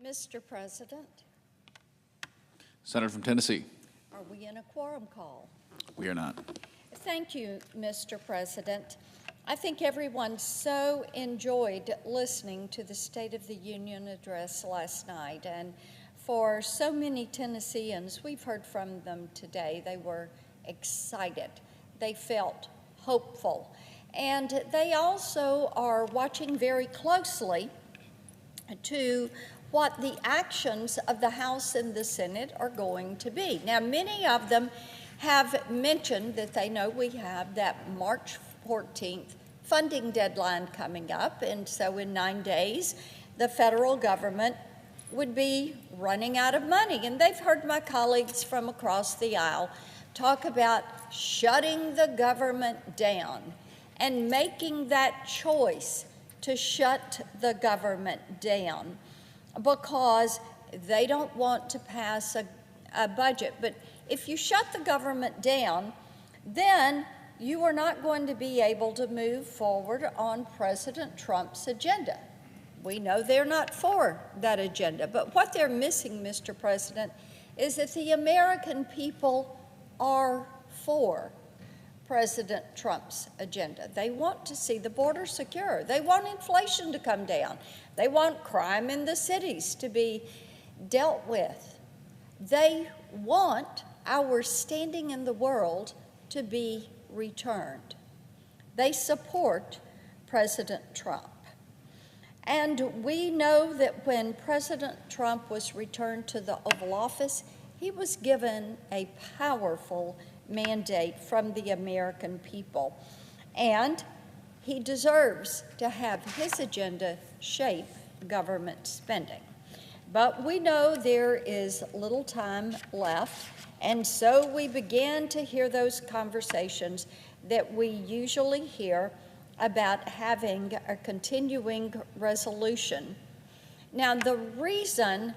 Mr. President, Senator from Tennessee. are we in a quorum call? We are not. Thank you, Mr. President. I think everyone so enjoyed listening to the State of the Union address last night, and for so many Tennesseans, we've heard from them today, they were excited. They felt hopeful. And they also are watching very closely to what the actions of the House and the Senate are going to be. Now, many of them have mentioned that they know we have that March 14th funding deadline coming up, and so in 9 days, the federal government would be running out of money. And they've heard my colleagues from across the aisle talk about shutting the government down and making that choice to shut the government down because they don't want to pass a budget. But if you shut the government down, then you are not going to be able to move forward on President Trump's agenda. We know they're not for that agenda, but what they're missing, Mr. President, is that the American people are for President Trump's agenda. They want to see the border secure. They want inflation to come down. They want crime in the cities to be dealt with. They want our standing in the world to be returned. They support President Trump. And we know that when President Trump was returned to the Oval Office, he was given a powerful mandate from the American people. And he deserves to have his agenda shape government spending. But we know there is little time left, and so we began to hear those conversations that we usually hear about having a continuing resolution. Now, the reason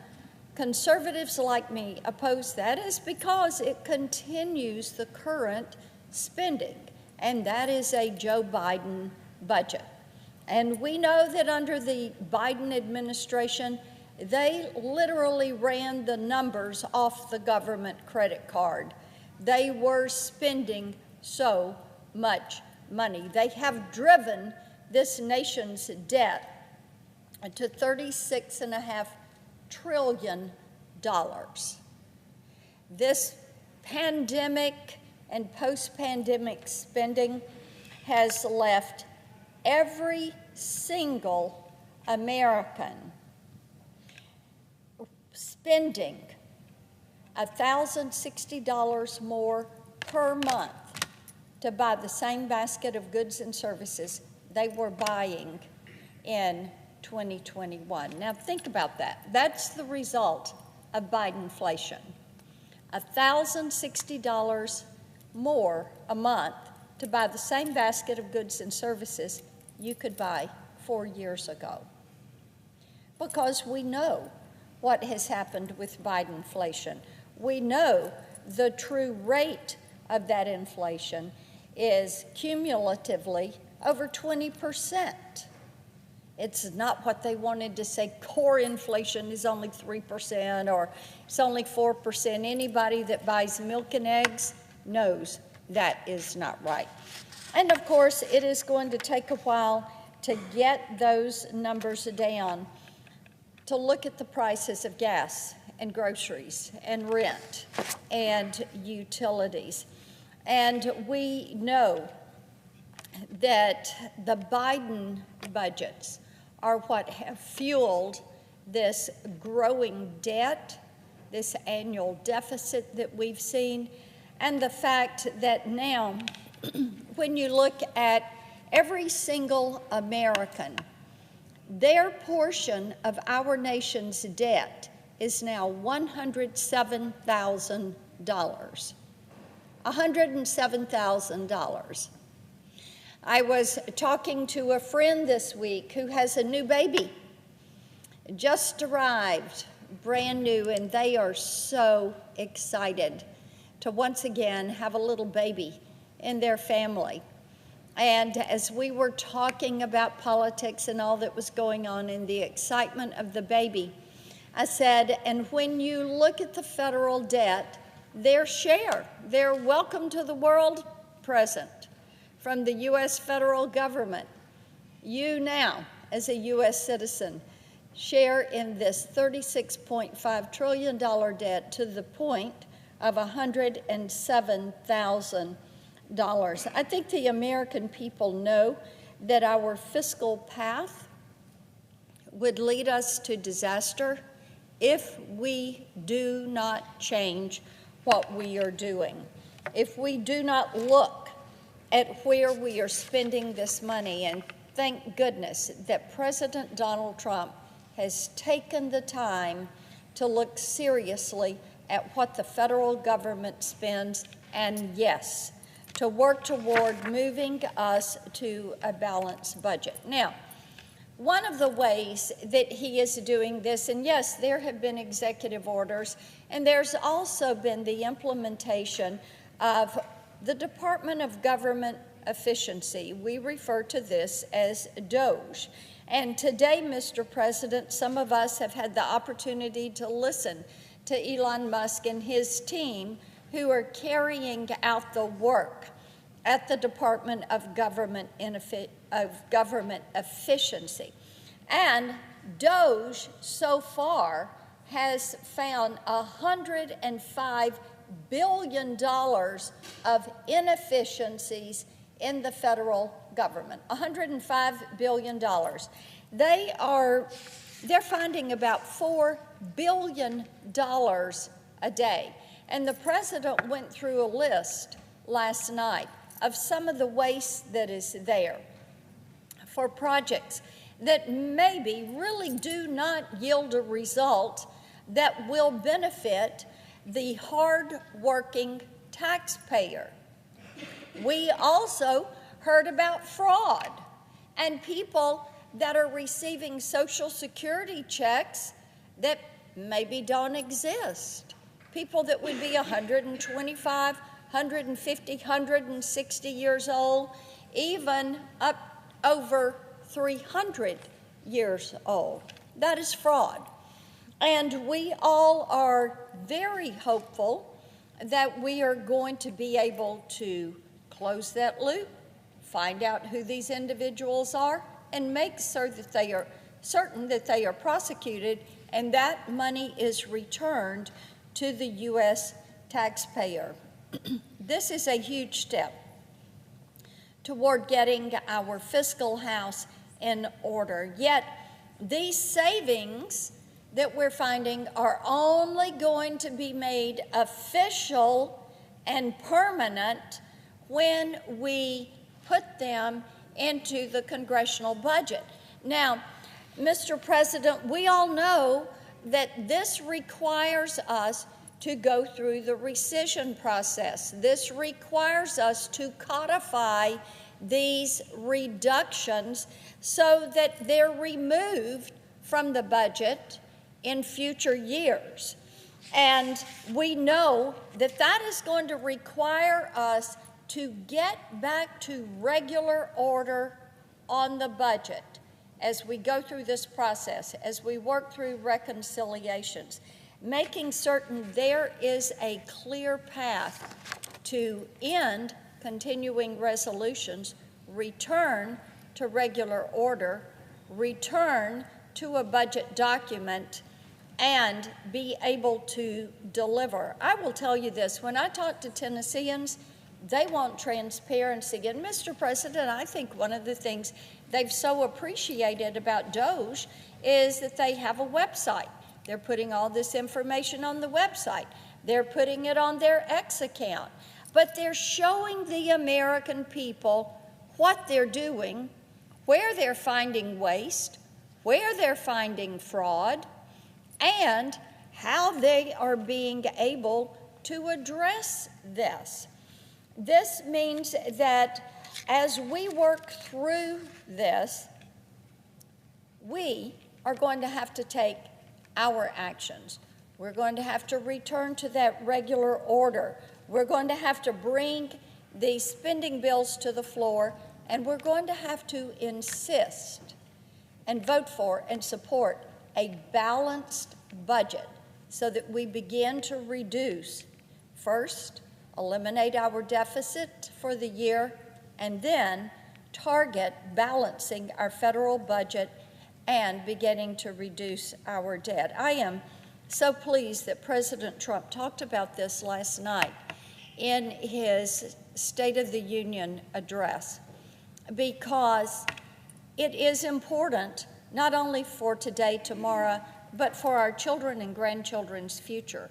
conservatives like me oppose that is because it continues the current spending, and that is a Joe Biden budget. And we know that under the Biden administration, they literally ran the numbers off the government credit card. They were spending so much money. They have driven this nation's debt to $36.5 trillion. This pandemic and post-pandemic spending has left every single American spending $1,060 more per month to buy the same basket of goods and services they were buying in 2021. Now think about that. That's the result of Bidenflation. $1,060 more a month to buy the same basket of goods and services you could buy 4 years ago. Because we know what has happened with Bidenflation. We know the true rate of that inflation is cumulatively over 20%. It's not what they wanted to say, core inflation is only 3% or it's only 4%. Anybody that buys milk and eggs knows that is not right. And of course, it is going to take a while to get those numbers down, to look at the prices of gas and groceries and rent and utilities. And we know that the Biden budgets are what have fueled this growing debt, this annual deficit that we've seen, and the fact that now, when you look at every single American, their portion of our nation's debt is now $107,000. $107,000. I was talking to a friend this week who has a new baby, just arrived, brand new, and they are so excited to once again have a little baby in their family. And as we were talking about politics and all that was going on in the excitement of the baby, I said, and when you look at the federal debt, their share, their welcome to the world present from the U.S. federal government, you now, as a U.S. citizen, share in this $36.5 trillion debt to the point of $107,000. I think the American people know that our fiscal path would lead us to disaster if we do not change what we are doing. If we do not look at where we are spending this money, and thank goodness that President Donald Trump has taken the time to look seriously at what the federal government spends, and yes, to work toward moving us to a balanced budget. Now, one of the ways that he is doing this, and yes, there have been executive orders, and there's also been the implementation of the Department of Government Efficiency. We refer to this as DOGE. And today, Mr. President, some of us have had the opportunity to listen to Elon Musk and his team who are carrying out the work at the Department of Government Efficiency. And DOGE so far has found $105 billion of inefficiencies in the federal government. $105 billion. They're finding about $4 billion a day. And the president went through a list last night of some of the waste that is there for projects that maybe really do not yield a result that will benefit the hard-working taxpayer. We also heard about fraud and people that are receiving Social Security checks that maybe don't exist. People that would be 125, 150, 160 years old, even up over 300 years old. That is fraud. And we all are very hopeful that we are going to be able to close that loop, find out who these individuals are, and make certain that they are prosecuted and that money is returned to the U.S. taxpayer. This is a huge step toward getting our fiscal house in order. Yet these savings that we're finding are only going to be made official and permanent when we put them into the congressional budget. Now, Mr. President, we all know that this requires us to go through the rescission process. This requires us to codify these reductions so that they're removed from the budget in future years. And we know that that is going to require us to get back to regular order on the budget as we go through this process, as we work through reconciliations, making certain there is a clear path to end continuing resolutions, return to regular order, return to a budget document, and be able to deliver. I will tell you this, when I talk to Tennesseans, they want transparency. And Mr. President, I think one of the things they've so appreciated about DOGE is that they have a website. They're putting all this information on the website. They're putting it on their X account. But they're showing the American people what they're doing, where they're finding waste, where they're finding fraud, and how they are being able to address this. This means that as we work through this, we are going to have to take our actions. We're going to have to return to that regular order. We're going to have to bring the spending bills to the floor, and we're going to have to insist and vote for and support a balanced budget so that we begin to reduce, first, eliminate our deficit for the year, and then target balancing our federal budget and beginning to reduce our debt. I am so pleased that President Trump talked about this last night in his State of the Union address, because it is important not only for today, tomorrow, but for our children and grandchildren's future.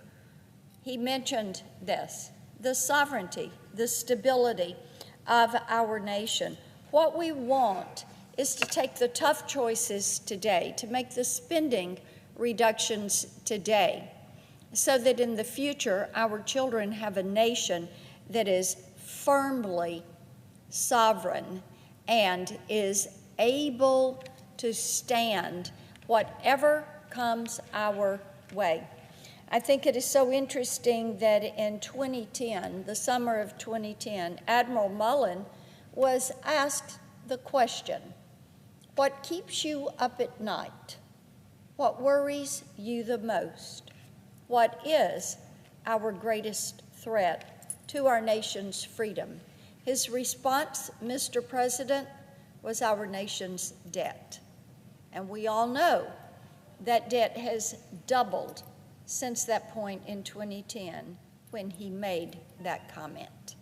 He mentioned this, the sovereignty, the stability of our nation. What we want is to take the tough choices today, to make the spending reductions today, so that in the future our children have a nation that is firmly sovereign and is able to stand whatever comes our way. I think it is so interesting that in 2010, the summer of 2010, Admiral Mullen was asked the question, what keeps you up at night? What worries you the most? What is our greatest threat to our nation's freedom? His response, Mr. President, was our nation's debt. And we all know that debt has doubled since that point in 2010 when he made that comment.